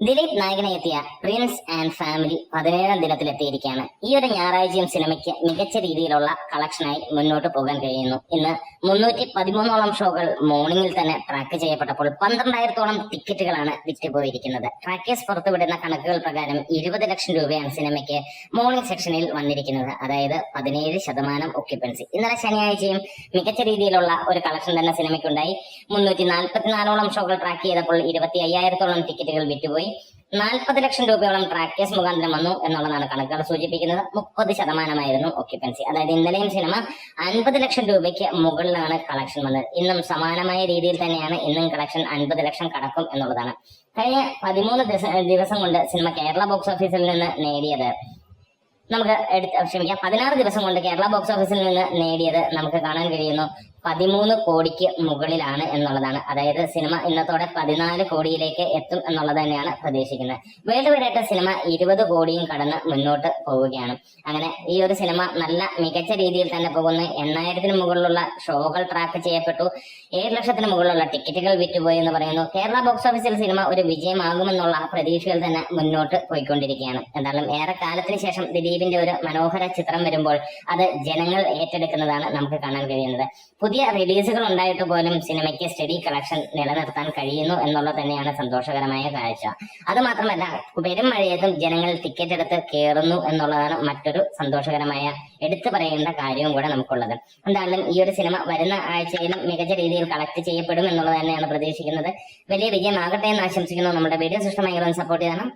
ദിലീപ് നായകനെ എത്തിയ Prince and family 17ാം ദിനത്തിലെത്തിയിരിക്കുകയാണ്. ഈ ഒരു ഞായറാഴ്ചയും സിനിമയ്ക്ക് മികച്ച രീതിയിലുള്ള കളക്ഷനായി മുന്നോട്ട് പോകാൻ കഴിയുന്നു. ഇന്ന് 313ഓളം ഷോകൾ മോർണിംഗിൽ തന്നെ ട്രാക്ക് ചെയ്യപ്പെട്ടപ്പോൾ 12,000-ഓളം ടിക്കറ്റുകളാണ് വിറ്റുപോയിരിക്കുന്നത്. ട്രാക്കേഴ്സ് പുറത്തുവിടുന്ന കണക്കുകൾ പ്രകാരം 20 ലക്ഷം രൂപയാണ് സിനിമയ്ക്ക് മോർണിംഗ് സെക്ഷനിൽ വന്നിരിക്കുന്നത്. അതായത് 17% ഒക്യുപ്പൻസി. ഇന്നലെ ശനിയാഴ്ചയും മികച്ച രീതിയിലുള്ള ഒരു കളക്ഷൻ തന്നെ സിനിമയ്ക്കുണ്ടായി. 344ഓളം ഷോകൾ ട്രാക്ക് ചെയ്തപ്പോൾ 25,000-ഓളം ടിക്കറ്റുകൾ വിറ്റുപോയി. 40 ലക്ഷം രൂപയോളം ട്രാക്കേഴ്സ് മുഖാന്തരം വന്നു എന്നുള്ളതാണ് കണക്കുകൾ സൂചിപ്പിക്കുന്നത്. 30% ഒക്യുപ്പൻസി. അതായത് ഇന്നലെയും സിനിമ 50 ലക്ഷം രൂപയ്ക്ക് മുകളിലാണ് കളക്ഷൻ വന്നത്. ഇന്നും സമാനമായ രീതിയിൽ തന്നെയാണ് ഇന്നും കളക്ഷൻ 50 ലക്ഷം കടക്കും എന്നുള്ളതാണ്. കഴിഞ്ഞ 13 ദിവസം കൊണ്ട് സിനിമ കേരള ബോക്സ് ഓഫീസിൽ നിന്ന് നേടിയത് 16 ദിവസം കൊണ്ട് കേരള ബോക്സ് ഓഫീസിൽ നിന്ന് നേടിയത് നമുക്ക് കാണാൻ കഴിയുന്നു 13 കോടിക്ക് മുകളിലാണ് എന്നുള്ളതാണ്. അതായത് സിനിമ ഇന്നത്തോടെ 14 കോടിയിലേക്ക് എത്തും എന്നുള്ളത് തന്നെയാണ് പ്രതീക്ഷിക്കുന്നത്. വേൾഡ് വൈഡ് ആയിട്ട് സിനിമ 20 കോടിയും കടന്ന് മുന്നോട്ട് പോവുകയാണ്. അങ്ങനെ ഈ ഒരു സിനിമ നല്ല മികച്ച രീതിയിൽ തന്നെ പോകുന്നു. 8,000-ന് മുകളിലുള്ള ഷോകൾ ട്രാക്ക് ചെയ്യപ്പെട്ടു. 7 ലക്ഷത്തിന് മുകളിലുള്ള ടിക്കറ്റുകൾ വിറ്റുപോയി എന്ന് പറയുന്നു. കേരള ബോക്സ് ഓഫീസിൽ സിനിമ ഒരു വിജയമാകുമെന്നുള്ള പ്രതീക്ഷയിൽ തന്നെ മുന്നോട്ട് പോയിക്കൊണ്ടിരിക്കുകയാണ്. എന്തായാലും ഏറെ കാലത്തിന് ശേഷം ദിലീപിന്റെ ഒരു മനോഹര ചിത്രം വരുമ്പോൾ അത് ജനങ്ങൾ ഏറ്റെടുക്കുന്നതാണ് നമുക്ക് കാണാൻ കഴിയുന്നത്. പുതിയ റിലീസുകൾ ഉണ്ടായിട്ട് പോലും സിനിമയ്ക്ക് സ്റ്റഡി കളക്ഷൻ നിലനിർത്താൻ കഴിയുന്നു എന്നുള്ളത് തന്നെയാണ് സന്തോഷകരമായ കാഴ്ച. അത് മാത്രമല്ല, പെരും മഴയത്തും ജനങ്ങൾ ടിക്കറ്റ് എടുത്ത് കയറുന്നു എന്നുള്ളതാണ് മറ്റൊരു സന്തോഷകരമായ എടുത്തു പറയേണ്ട കാര്യവും കൂടെ നമുക്കുള്ളത്. എന്തായാലും ഈ ഒരു സിനിമ വരുന്ന ആഴ്ചയിലും മികച്ച രീതിയിൽ കളക്ട് ചെയ്യപ്പെടും എന്നുള്ളത് തന്നെയാണ് പ്രതീക്ഷിക്കുന്നത്. വലിയ വിജയമാകട്ടെ എന്ന് ആശംസിക്കുന്നു. നമ്മുടെ വീഡിയോസ് ഇഷ്ടമായി സപ്പോർട്ട് ചെയ്യണം.